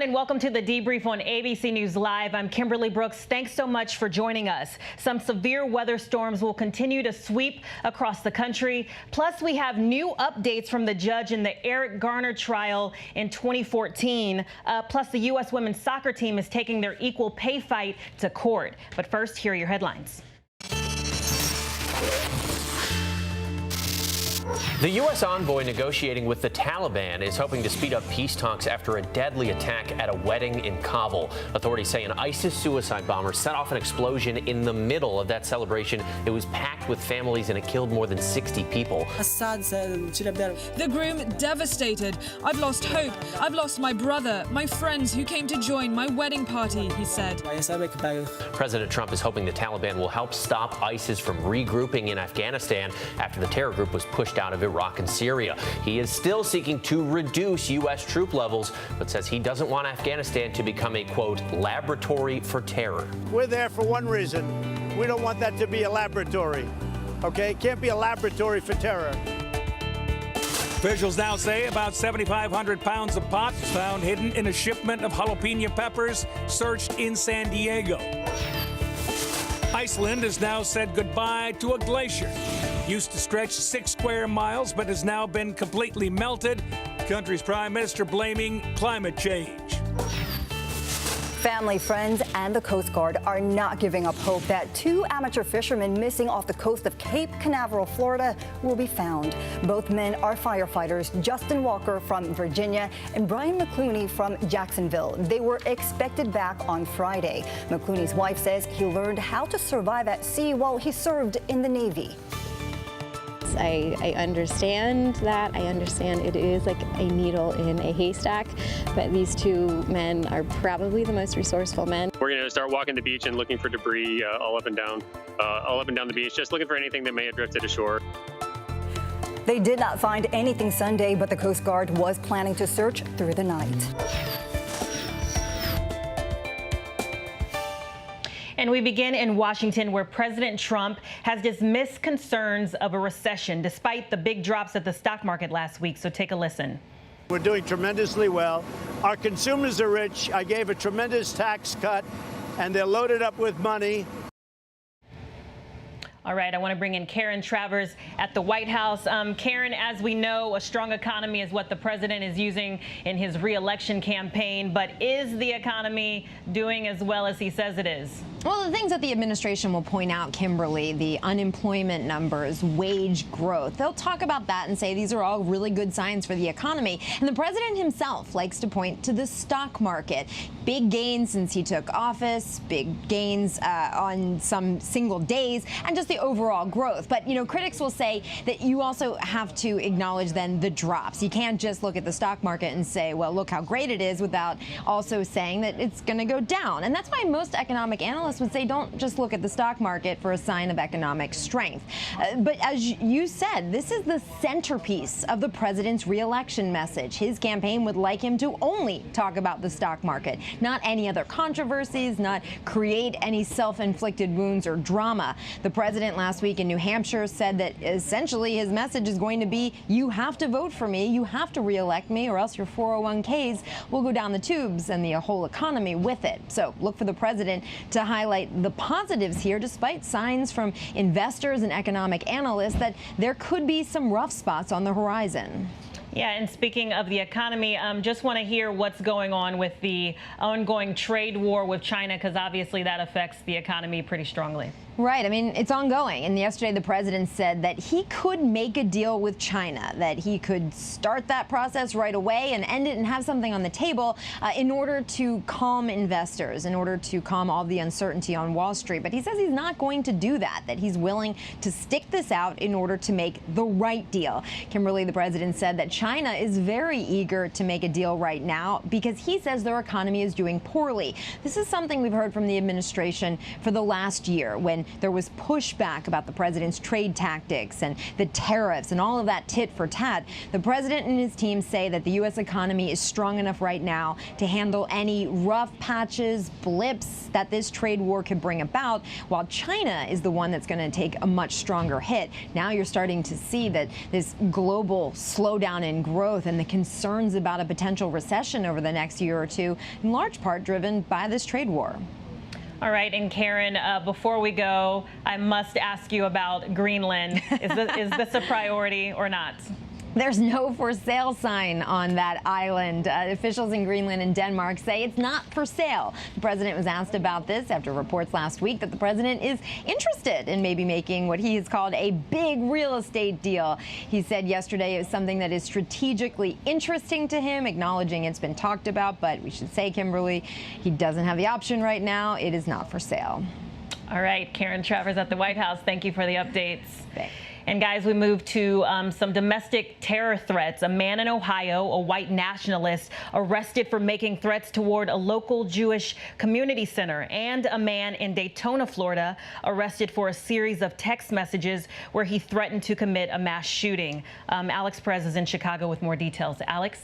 and welcome to the Debrief on ABC News Live. I'm Kimberly Brooks. Thanks so much for joining us. Some severe weather storms will continue to sweep across the country. Plus, we have new updates from the judge in the Garner trial in 2014. Plus, the U.S. women's soccer team is taking their equal pay fight to court. But first, here are your headlines. The U.S. envoy negotiating with the Taliban is hoping to speed up peace talks after a deadly attack at a wedding in Kabul. Authorities say an ISIS suicide bomber set off an explosion in the middle of that celebration. It was packed with families and it killed more than 60 people. Assad said, the groom devastated. I've lost hope. I've lost my brother, my friends who came to join my wedding party, he said. President Trump is hoping the Taliban will help stop ISIS from regrouping in Afghanistan after the terror group was pushed out of Iraq and Syria. He is still seeking to reduce U.S. troop levels, but says he doesn't want Afghanistan to become a, quote, laboratory for terror. We're there for one reason. We don't want that to be a laboratory. Okay? It can't be a laboratory for terror. Officials now say about 7,500 pounds of pot found hidden in a shipment of jalapeno peppers searched in San Diego. Iceland has now said goodbye to a glacier. Used to stretch 6 square miles, but has now been completely melted. The country's prime minister blaming climate change. Family, friends, and the Coast Guard are not giving up hope that 2 amateur fishermen missing off the coast of Cape Canaveral, Florida, will be found. Both men are firefighters, Justin Walker from Virginia and Brian McClooney from Jacksonville. They were expected back on Friday. McClooney's wife says he learned how to survive at sea while he served in the Navy. I understand that. I understand it is like a needle in a haystack, but these 2 men are probably the most resourceful men. We're going to start walking the beach and looking for debris all up and down the beach, just looking for anything that may have drifted ashore. They did not find anything Sunday, but the Coast Guard was planning to search through the night. And we begin in Washington, where President Trump has dismissed concerns of a recession despite the big drops at the stock market last week. So take a listen. We're doing tremendously well. Our consumers are rich. I gave a tremendous tax cut, and they're loaded up with money. All right, I want to bring in Karen Travers at the White House. Karen, as we know, a strong economy is what the president is using in his re-election campaign. But is the economy doing as well as he says it is? Well, the things that the administration will point out, Kimberly, the unemployment numbers, wage growth, they'll talk about that and say these are all really good signs for the economy. And the president himself likes to point to the stock market. Big gains since he took office, big gains on some single days, and just the overall growth. But, you know, critics will say that you also have to acknowledge then the drops. You can't just look at the stock market and say, well, look how great it is, without also saying that it's going to go down. And that's why most economic analysts would say don't just look at the stock market for a sign of economic strength. But as you said, this is the centerpiece of the president's re-election message. His campaign would like him to only talk about the stock market, not any other controversies, not create any self-inflicted wounds or drama. The president last week in New Hampshire said that essentially his message is going to be, you have to vote for me, you have to re-elect me, or else your 401ks will go down the tubes and the whole economy with it. So look for the president to highlight the positives here, despite signs from investors and economic analysts that there could be some rough spots on the horizon. Yeah, and speaking of the economy, just want to hear what's going on with the ongoing trade war with China, because obviously that affects the economy pretty strongly. Right. I mean, it's ongoing. And yesterday, the president said that he could make a deal with China, that he could start that process right away and end it and have something on the table in order to calm investors, in order to calm all the uncertainty on Wall Street. But he says he's not going to do that, that he's willing to stick this out in order to make the right deal. Kimberly, the president said that China is very eager to make a deal right now because he says their economy is doing poorly. This is something we've heard from the administration for the last year, when there was pushback about the president's trade tactics and the tariffs and all of that tit for tat. The president and his team say that the U.S. economy is strong enough right now to handle any rough patches, blips that this trade war could bring about, while China is the one that's going to take a much stronger hit. Now you're starting to see that this global slowdown in unemployment growth and the concerns about a potential recession over the next year or two, in large part driven by this trade war. All right, and Karen, before we go, I must ask you about Greenland. Is this a priority or not? There's no for sale sign on that island. Officials in Greenland and Denmark say it's not for sale. The president was asked about this after reports last week that the president is interested in maybe making what he has called a big real estate deal. He said yesterday it was something that is strategically interesting to him, acknowledging it's been talked about, but we should say, Kimberly, he doesn't have the option right now. It is not for sale. All right, Karen Travers at the White House, thank you for the updates. Thanks. And guys, we move to some domestic terror threats. A man in Ohio, a white nationalist, arrested for making threats toward a local Jewish community center. And a man in Daytona, Florida, arrested for a series of text messages where he threatened to commit a mass shooting. Alex Perez is in Chicago with more details. Alex?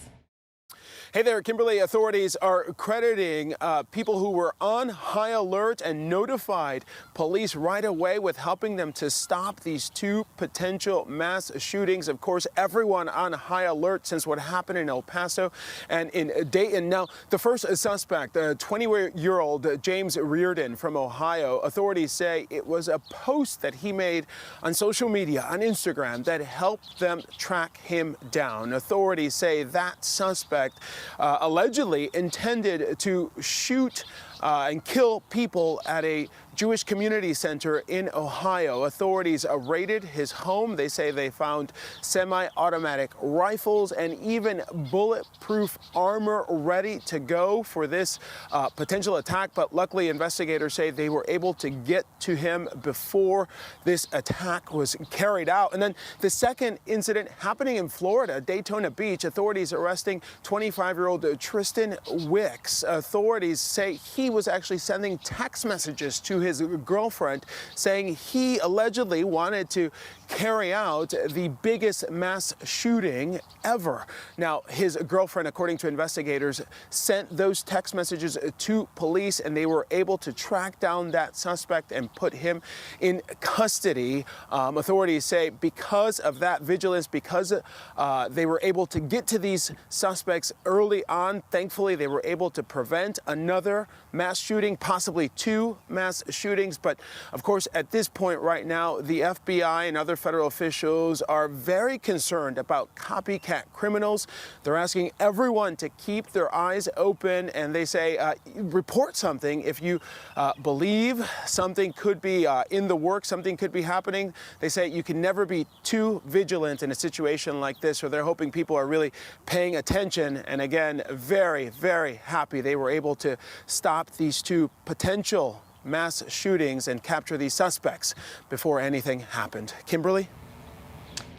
Hey there, Kimberly. Authorities are crediting people who were on high alert and notified police right away with helping them to stop these two potential mass shootings. Of course, everyone on high alert since what happened in El Paso and in Dayton. Now, the first suspect, 20-year-old James Reardon from Ohio, authorities say it was a post that he made on social media, on Instagram, that helped them track him down. Authorities say that suspect allegedly intended to shoot and kill people at a Jewish community center in Ohio. Authorities raided his home. They say they found semi-automatic rifles and even bulletproof armor ready to go for this potential attack. But luckily, investigators say they were able to get to him before this attack was carried out. And then the second incident happening in Florida, Daytona Beach, authorities arresting 25-year-old Tristan Wicks. Authorities say he was actually sending text messages to his girlfriend saying he allegedly wanted to carry out the biggest mass shooting ever. Now, his girlfriend, according to investigators, sent those text messages to police, and they were able to track down that suspect and put him in custody. Authorities say because of that vigilance, because they were able to get to these suspects early on, thankfully they were able to prevent another mass shooting, possibly two mass shootings. But of course, at this point right now, the FBI and other federal officials are very concerned about copycat criminals. They're asking everyone to keep their eyes open, and they say report something if you believe something could be in the works, something could be happening. They say you can never be too vigilant in a situation like this, so they're hoping people are really paying attention. And again, very, very happy they were able to stop these two potential mass shootings and capture these suspects before anything happened. Kimberly?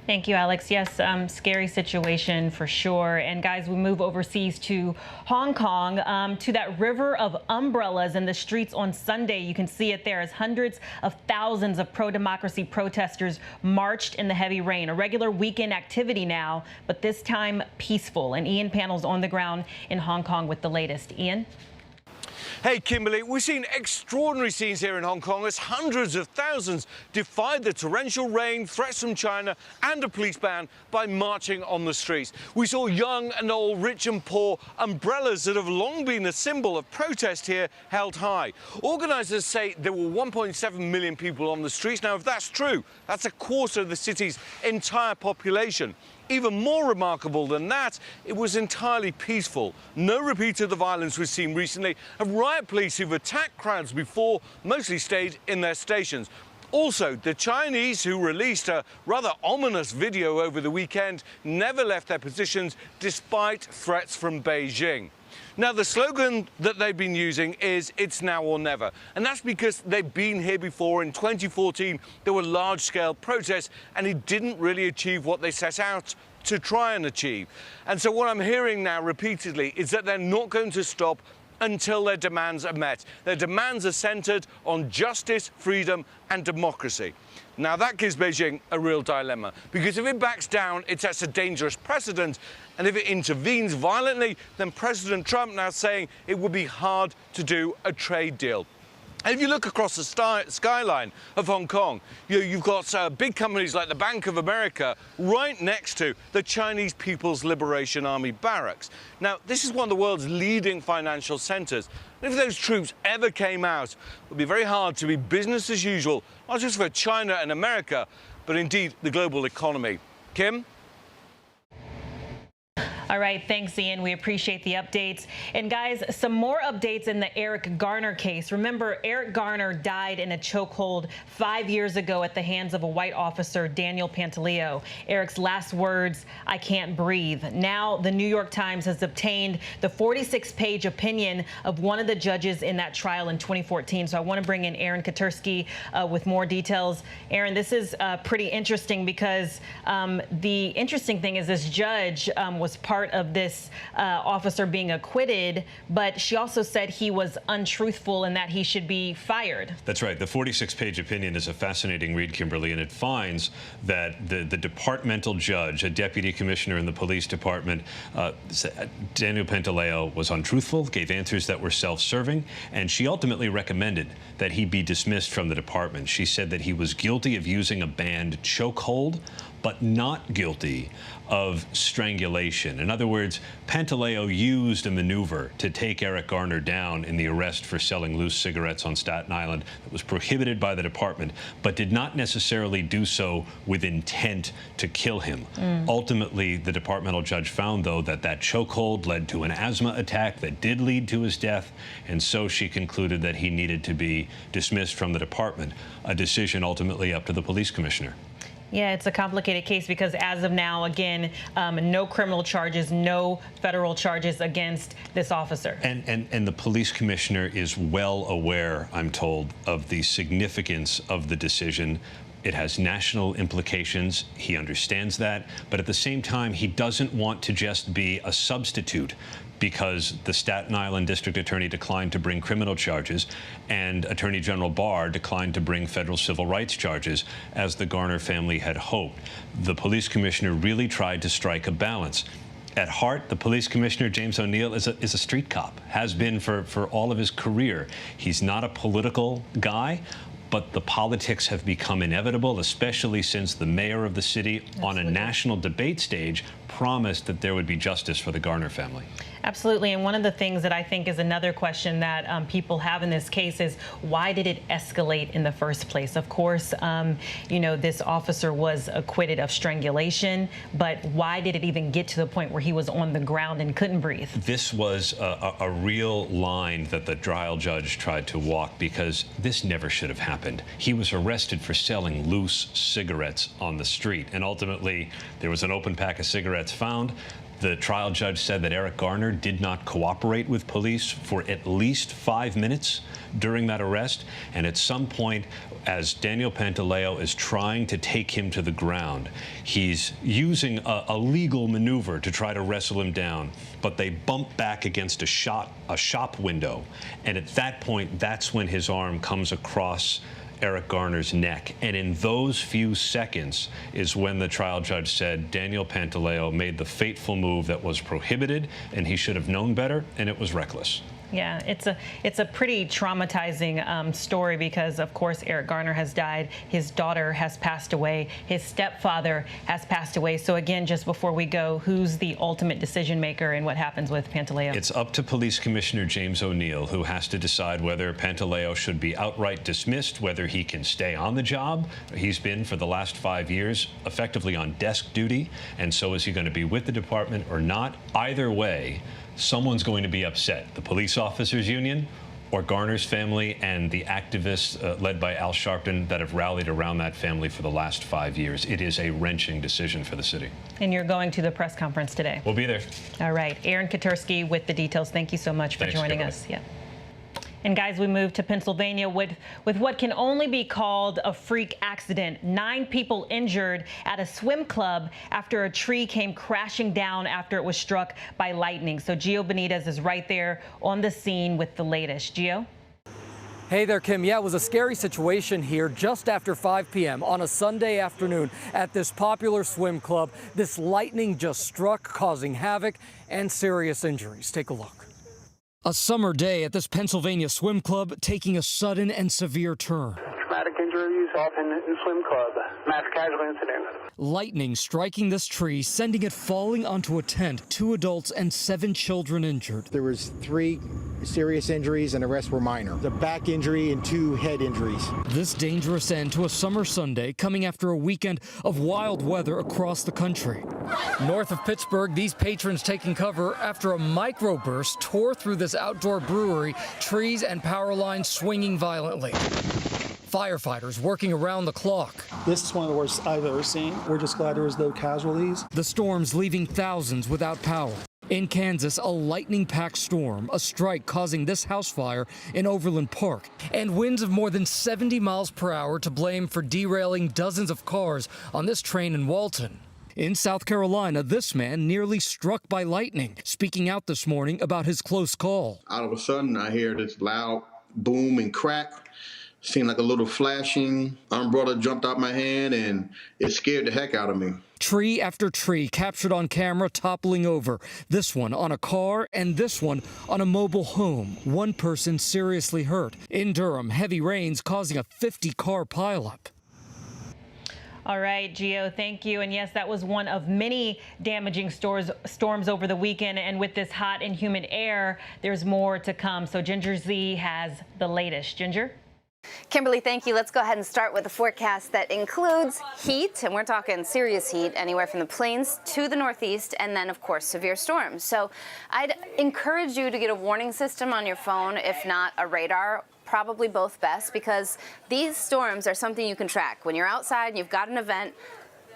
Thank you, Alex. Yes, scary situation for sure. And guys, we move overseas to Hong Kong, to that river of umbrellas in the streets on Sunday. You can see it there as hundreds of thousands of pro-democracy protesters marched in the heavy rain. A regular weekend activity now, but this time peaceful. And Ian Panel's on the ground in Hong Kong with the latest. Ian? Hey, Kimberly, we've seen extraordinary scenes here in Hong Kong as hundreds of thousands defied the torrential rain, threats from China and a police ban by marching on the streets. We saw young and old, rich and poor, umbrellas that have long been a symbol of protest here held high. Organisers say there were 1.7 million people on the streets. Now, if that's true, that's a quarter of the city's entire population. Even more remarkable than that, it was entirely peaceful. No repeat of the violence we've seen recently, and riot police who've attacked crowds before mostly stayed in their stations. Also, the Chinese, who released a rather ominous video over the weekend, never left their positions despite threats from Beijing. Now, the slogan that they've been using is "It's now or never." And that's because they've been here before. In 2014, there were large-scale protests, and it didn't really achieve what they set out to try and achieve. And so what I'm hearing now repeatedly is that they're not going to stop until their demands are met. Their demands are centered on justice, freedom, and democracy. Now, that gives Beijing a real dilemma, because if it backs down, it sets a dangerous precedent. And if it intervenes violently, then President Trump now saying it would be hard to do a trade deal. And if you look across the skyline of Hong Kong, you've got big companies like the Bank of America right next to the Chinese People's Liberation Army barracks. Now, this is one of the world's leading financial centers. And if those troops ever came out, it would be very hard to be business as usual, not just for China and America, but indeed the global economy. Kim? All right, thanks, Ian. We appreciate the updates. And guys, some more updates in the Eric Garner case. Remember, Eric Garner died in a chokehold 5 years ago at the hands of a white officer, Daniel Pantaleo. Eric's last words, "I can't breathe." Now, the New York Times has obtained the 46-page opinion of one of the judges in that trial in 2014. So I want to bring in Aaron Katursky with more details. Aaron, this is pretty interesting because the interesting thing is this judge was part of this officer being acquitted, but she also said he was untruthful and that he should be fired. That's right. The 46-page opinion is a fascinating read, Kimberly, and it finds that the departmental judge, a deputy commissioner in the police department, Daniel Pantaleo, was untruthful, gave answers that were self-serving, and she ultimately recommended that he be dismissed from the department. She said that he was guilty of using a banned chokehold, but not guilty of strangulation. In other words, Pantaleo used a maneuver to take Eric Garner down in the arrest for selling loose cigarettes on Staten Island that was prohibited by the department, but did not necessarily do so with intent to kill him. Ultimately, the departmental judge found, though, that that chokehold led to an asthma attack that did lead to his death, and so she concluded that he needed to be dismissed from the department, a decision ultimately up to the police commissioner. Yeah, it's a complicated case because as of now, again, no criminal charges, no federal charges against this officer. And the police commissioner is well aware, I'm told, of the significance of the decision. It has national implications. He understands that. But at the same time, he doesn't want to just be a substitute because the Staten Island district attorney declined to bring criminal charges and Attorney General Barr declined to bring federal civil rights charges as the Garner family had hoped. The police commissioner really tried to strike a balance. At heart, the police commissioner, James O'Neill, is a street cop, has been for all of his career. He's not a political guy, but the politics have become inevitable, especially since the mayor of the city on a national debate stage promised that there would be justice for the Garner family. Absolutely. And one of the things that I think is another question that people have in this case is why did it escalate in the first place? Of course, you know, this officer was acquitted of strangulation, but why did it even get to the point where he was on the ground and couldn't breathe? This was a real line that the trial judge tried to walk because this never should have happened. He was arrested for selling loose cigarettes on the street, and ultimately there was an open pack of cigarettes found. The trial judge said that Eric Garner did not cooperate with police for at least 5 minutes during that arrest. And at some point, as Daniel Pantaleo is trying to take him to the ground, he's using a legal maneuver to try to wrestle him down. But they bump back against a shop window. And at that point, that's when his arm comes across Eric Garner's neck. And in those few seconds is when the trial judge said Daniel Pantaleo made the fateful move that was prohibited, and he should have known better, and it was reckless. Yeah, it's a pretty traumatizing story because, of course, Eric Garner has died. His daughter has passed away. His stepfather has passed away. So, again, just before we go, who's the ultimate decision maker and what happens with Pantaleo? It's up to Police Commissioner James O'Neill, who has to decide whether Pantaleo should be outright dismissed, whether he can stay on the job. He's been, for the last 5 years, effectively on desk duty. And so is he going to be with the department or not? Either way, someone's going to be upset. The police officers union or Garner's family and the activists led by Al Sharpton that have rallied around that family for the last 5 years. It is a wrenching decision for the city. And you're going to the press conference today. We'll be there. All right. Aaron Katursky with the details. Thank you so much for joining us. Yeah. And guys, we move to Pennsylvania with what can only be called a freak accident. 9 people injured at a swim club after a tree came crashing down after it was struck by lightning. So Gio Benitez is right there on the scene with the latest. Gio? Hey there, Kim. Yeah, it was a scary situation here just after 5 p.m. on a Sunday afternoon at this popular swim club. This lightning just struck, causing havoc and serious injuries. Take a look. A summer day at this Pennsylvania swim club taking a sudden and severe turn. Traumatic injuries off in the swim club. Mass casualty incident. Lightning striking this tree, sending it falling onto a tent. 2 adults and 7 children injured. There was 3 serious injuries and the rest were minor. The back injury and 2 head injuries. This dangerous end to a summer Sunday coming after a weekend of wild weather across the country. North of Pittsburgh, these patrons taking cover after a microburst tore through this outdoor brewery, trees and power lines swinging violently. Firefighters working around the clock. This is one of the worst I've ever seen. We're just glad there was no casualties. The storms leaving thousands without power. In Kansas, a lightning-packed storm, a strike causing this house fire in Overland Park, and winds of more than 70 miles per hour to blame for derailing dozens of cars on this train in Walton. In South Carolina, this man nearly struck by lightning, speaking out this morning about his close call. All of a sudden, I hear this loud boom and crack. Seemed like a little flashing. Umbrella jumped out my hand, and it scared the heck out of me. Tree after tree captured on camera toppling over. This one on a car and this one on a mobile home. One person seriously hurt. In Durham, heavy rains causing a 50-car pileup. All right, Gio, thank you. And yes, that was one of many damaging storms over the weekend. And with this hot and humid air, there's more to come. So Ginger Z has the latest. Ginger? Kimberly, thank you. Let's go ahead and start with a forecast that includes heat, and we're talking serious heat, anywhere from the plains to the northeast, and then, of course, severe storms. So I'd encourage you to get a warning system on your phone, if not a radar. Probably both best, because these storms are something you can track. When you're outside and you've got an event,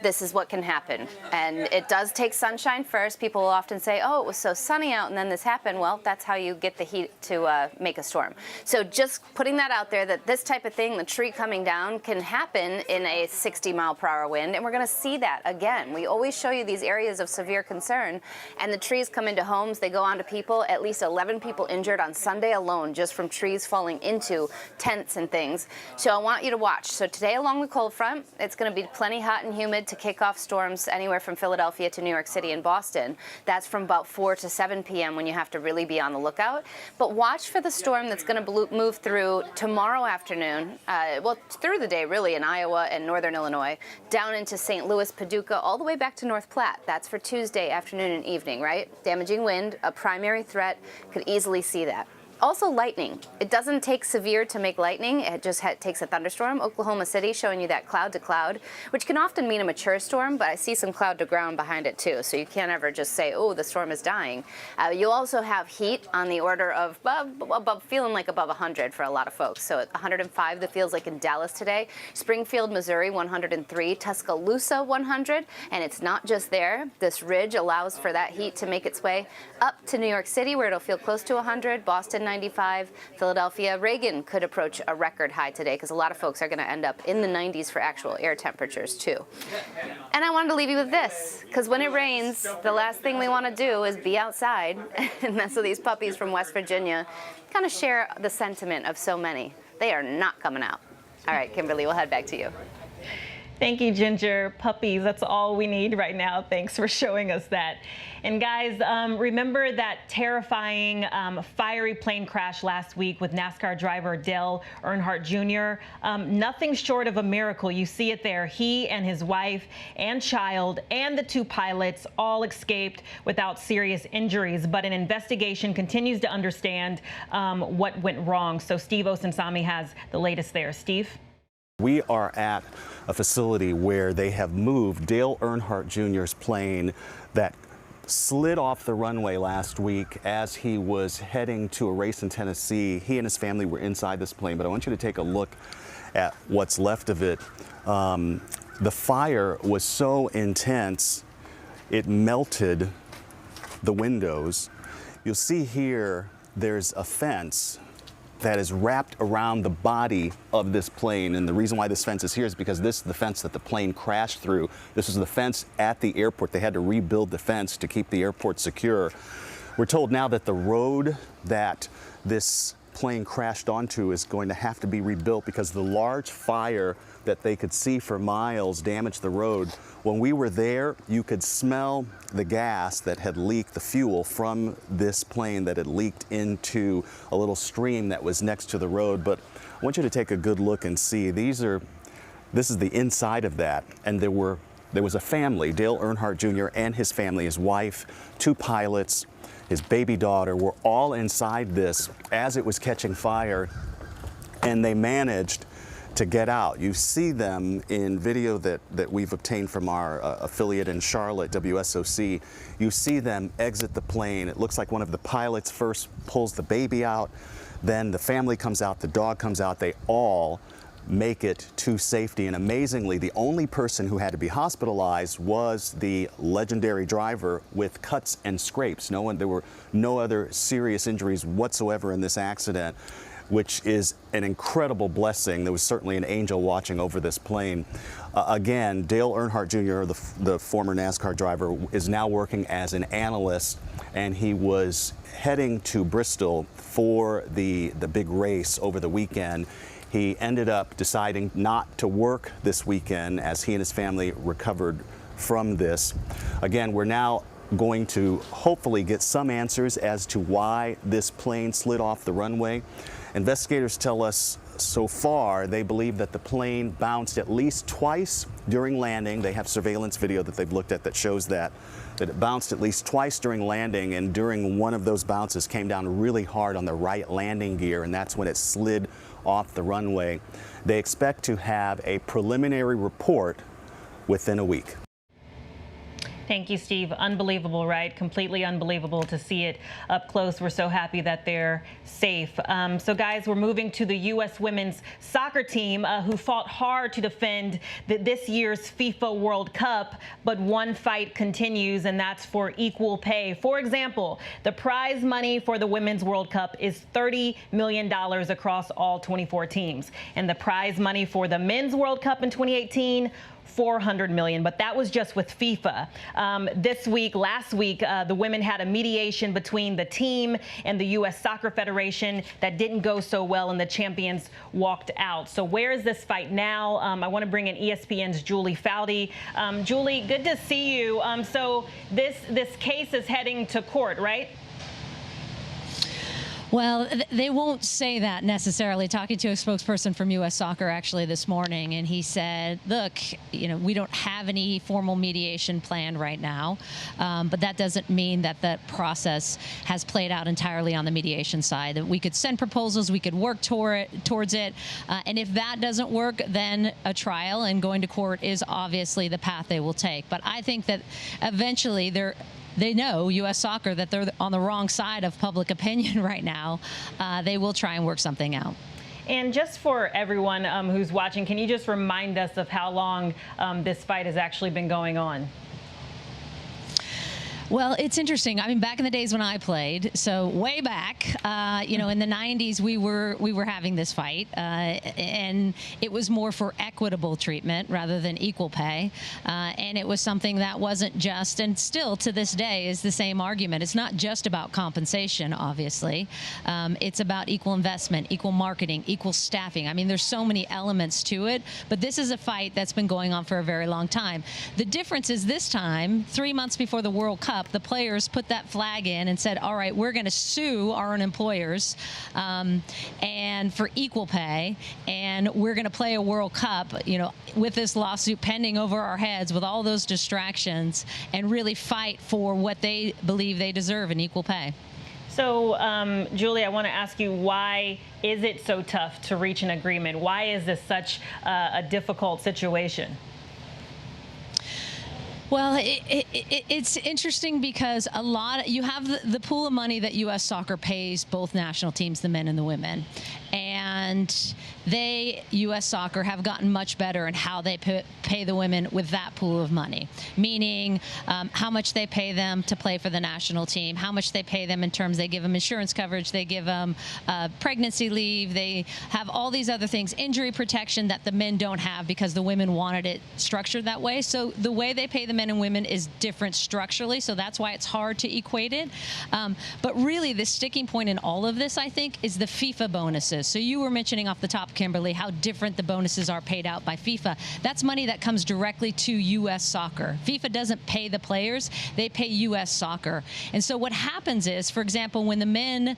this is what can happen. And it does take sunshine first. People will often say, oh, it was so sunny out and then this happened. Well, that's how you get the heat to make a storm. So just putting that out there, that this type of thing, the tree coming down, can happen in a 60-mile-per-hour wind. And we're going to see that again. We always show you these areas of severe concern. And the trees come into homes. They go onto people. At least 11 people injured on Sunday alone just from trees falling into tents and things. So I want you to watch. So today along the cold front, it's going to be plenty hot and humid to kick off storms anywhere from Philadelphia to New York City and Boston. That's from about 4 to 7 p.m. when you have to really be on the lookout. But watch for the storm that's going to move through tomorrow afternoon, well, through the day really, in Iowa and northern Illinois, down into St. Louis, Paducah, all the way back to North Platte. That's for Tuesday afternoon and evening, right? Damaging wind, a primary threat, could easily see that. Also lightning. It doesn't take severe to make lightning. It just takes a thunderstorm. Oklahoma City showing you that cloud to cloud, which can often mean a mature storm, but I see some cloud to ground behind it too. So you can't ever just say, oh, the storm is dying. You'll also have heat on the order of feeling like above 100 for a lot of folks. So at 105, that feels like in Dallas today. Springfield, Missouri, 103. Tuscaloosa, 100. And it's not just there. This ridge allows for that heat to make its way up to New York City, where it'll feel close to 100. Boston, 95. Philadelphia, Reagan could approach a record high today, because a lot of folks are going to end up in the 90s for actual air temperatures too. And I wanted to leave you with this, because when it rains, the last thing we want to do is be outside. And that's so these puppies from West Virginia kind of share the sentiment of so many. They are not coming out. All right, Kimberly, we'll head back to you. Thank you, Ginger. Puppies, that's all we need right now. Thanks for showing us that. And guys, remember that terrifying fiery plane crash last week with NASCAR driver Dale Earnhardt Jr.? Nothing short of a miracle. You see it there. He and his wife and child and the 2 pilots all escaped without serious injuries. But an investigation continues to understand what went wrong. So Steve Osunsami has the latest there. Steve? We are at a facility where they have moved Dale Earnhardt Jr.'s plane that slid off the runway last week as he was heading to a race in Tennessee. He and his family were inside this plane, but I want you to take a look at what's left of it. The fire was so intense, it melted the windows. You'll see here, there's a fence that is wrapped around the body of this plane. And the reason why this fence is here is because this is the fence that the plane crashed through. This was the fence at the airport. They had to rebuild the fence to keep the airport secure. We're told now that the road that this plane crashed onto is going to have to be rebuilt because the large fire that they could see for miles damaged the road. When we were there, you could smell the gas that had leaked, the fuel from this plane that had leaked into a little stream that was next to the road. But I want you to take a good look and see. This is the inside of that, and there was a family, Dale Earnhardt Jr. and his family, his wife, 2 pilots, his baby daughter, were all inside this as it was catching fire, and they managed to get out. You see them in video that we've obtained from our affiliate in Charlotte, WSOC. You see them exit the plane. It looks like one of the pilots first pulls the baby out, then the family comes out, the dog comes out. They all make it to safety, and amazingly, the only person who had to be hospitalized was the legendary driver with cuts and scrapes. There were no other serious injuries whatsoever in this accident, which is an incredible blessing. There was certainly an angel watching over this plane. Again, Dale Earnhardt Jr., the former NASCAR driver, is now working as an analyst, and he was heading to Bristol for the big race over the weekend. He ended up deciding not to work this weekend as he and his family recovered from this. Again, we're now going to hopefully get some answers as to why this plane slid off the runway. Investigators tell us so far they believe that the plane bounced at least twice during landing. They have surveillance video that they've looked at that shows that it bounced at least twice during landing, and during one of those bounces came down really hard on the right landing gear, and that's when it slid off the runway. They expect to have a preliminary report within a week. Thank you, Steve. Unbelievable, right? Completely unbelievable to see it up close. We're so happy that they're safe. So, guys, we're moving to the U.S. women's soccer team who fought hard to defend this year's FIFA World Cup, but one fight continues, and that's for equal pay. For example, the prize money for the Women's World Cup is $30 million across all 24 teams. And the prize money for the Men's World Cup in 2018, $400 million, but that was just with FIFA. Last week, the women had a mediation between the team and the U.S. Soccer Federation that didn't go so well, and the champions walked out. So where is this fight now? I want to bring in ESPN's Julie Foudy. Julie, good to see you. So this case is heading to court, right? Well, they won't say that necessarily. Talking to a spokesperson from U.S. Soccer actually this morning, and he said, look, we don't have any formal mediation planned right now, but that doesn't mean that that process has played out entirely on the mediation side. That we could send proposals, we could work towards it, and if that doesn't work, then a trial and going to court is obviously the path they will take. But I think that eventually they know, U.S. Soccer, that they're on the wrong side of public opinion right now. They will try and work something out. And just for everyone who's watching, can you just remind us of how long this fight has actually been going on? Well, it's interesting. I mean, back in the days when I played, so way back, in the 90s, we were having this fight, and it was more for equitable treatment rather than equal pay. And it was something that wasn't just, and still to this day is the same argument. It's not just about compensation, obviously. It's about equal investment, equal marketing, equal staffing. I mean, there's so many elements to it, but this is a fight that's been going on for a very long time. The difference is this time, 3 months before the World Cup, the players put that flag in and said, all right, we're going to sue our own employers and for equal pay, and we're going to play a World Cup, with this lawsuit pending over our heads with all those distractions, and really fight for what they believe they deserve in equal pay. So, Julie, I want to ask you, why is it so tough to reach an agreement? Why is this such a difficult situation? Well, it's interesting because you have the pool of money that U.S. Soccer pays both national teams, the men and the women. And And they, U.S. Soccer, have gotten much better in how they pay the women with that pool of money, meaning how much they pay them to play for the national team, how much they pay them in terms they give them insurance coverage, they give them pregnancy leave, they have all these other things, injury protection that the men don't have because the women wanted it structured that way. So the way they pay the men and women is different structurally, so that's why it's hard to equate it. But really, the sticking point in all of this, I think, is the FIFA bonuses. So you were mentioning off the top, Kimberly, how different the bonuses are paid out by FIFA. That's money that comes directly to U.S. Soccer. FIFA doesn't pay the players, they pay U.S. Soccer. And so what happens is, for example, when the men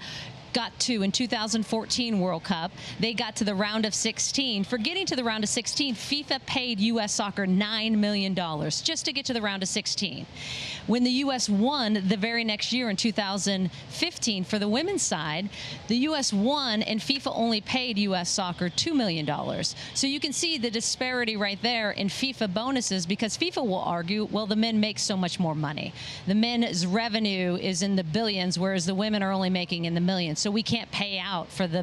got to, in 2014 World Cup, they got to the round of 16. For getting to the round of 16, FIFA paid U.S. Soccer $9 million just to get to the round of 16. When the U.S. won the very next year in 2015 for the women's side, the U.S. won and FIFA only paid U.S. Soccer $2 million. So you can see the disparity right there in FIFA bonuses, because FIFA will argue, well, the men make so much more money. The men's revenue is in the billions, whereas the women are only making in the millions. So we can't pay out for the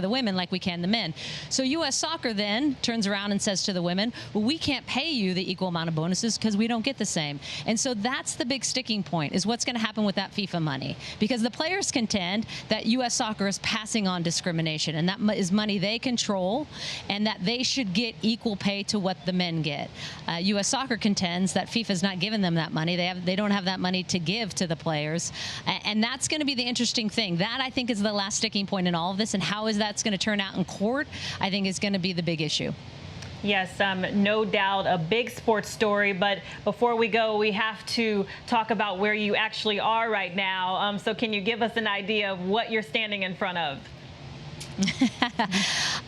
women like we can the men. So U.S. Soccer then turns around and says to the women, well, we can't pay you the equal amount of bonuses because we don't get the same. And so that's the big sticking point, is what's going to happen with that FIFA money. Because the players contend that U.S. Soccer is passing on discrimination, and that is money they control, and that they should get equal pay to what the men get. U.S. Soccer contends that FIFA's not giving them that money. They don't have that money to give to the players. And that's going to be the interesting thing. That, I think, is the last sticking point in all of this, and how is that's going to turn out in court, I think, is going to be the big issue. Yes, no doubt a big sports story. But before we go, we have to talk about where you actually are right now. So can you give us an idea of what you're standing in front of?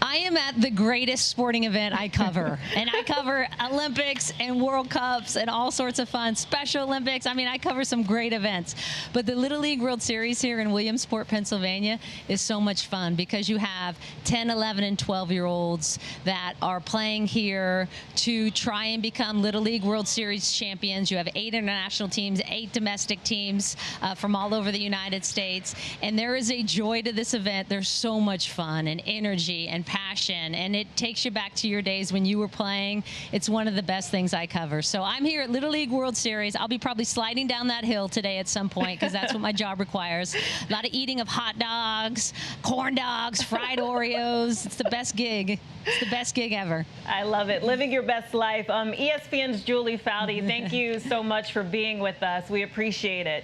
I am at the greatest sporting event I cover. And I cover Olympics and World Cups and all sorts of fun, Special Olympics. I mean, I cover some great events. But the Little League World Series here in Williamsport, Pennsylvania is so much fun, because you have 10, 11, and 12-year-olds that are playing here to try and become Little League World Series champions. You have 8 international teams, 8 domestic teams from all over the United States. And there is a joy to this event. There's so much fun and energy and passion, and it takes you back to your days when you were playing. It's one of the best things I cover. So I'm here at Little League World Series. I'll be probably sliding down that hill today at some point, because that's what my job requires. A lot of eating of hot dogs, corn dogs, fried Oreos. It's the best gig. It's the best gig ever. I love it. Living your best life. ESPN's Julie Foudy, thank you so much for being with us. We appreciate it.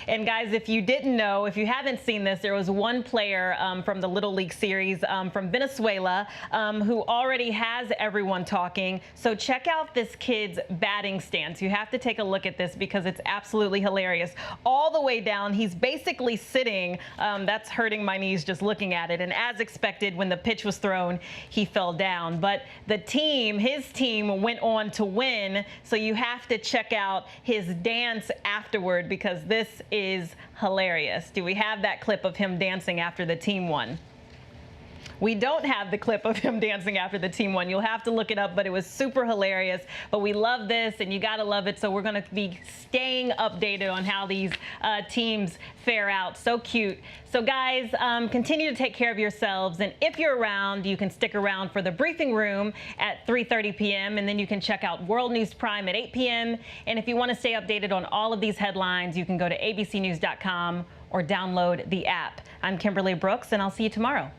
And guys, if you didn't know, if you haven't seen this, there was one player from the Little League Series from Venezuela who already has everyone talking. So check out this kid's batting stance. You have to take a look at this, because it's absolutely hilarious. All the way down, he's basically sitting. That's hurting my knees just looking at it. And as expected, when the pitch was thrown, he fell down. But the team, his team, went on to win. So you have to check out his dance afterward, because this is hilarious. Do we have that clip of him dancing after the team won? We don't have the clip of him dancing after the team won. You'll have to look it up, but it was super hilarious. But we love this, and you got to love it. So we're going to be staying updated on how these teams fare out. So cute. So guys, continue to take care of yourselves. And if you're around, you can stick around for the briefing room at 3:30 p.m. And then you can check out World News Prime at 8 p.m. And if you want to stay updated on all of these headlines, you can go to abcnews.com or download the app. I'm Kimberly Brooks, and I'll see you tomorrow.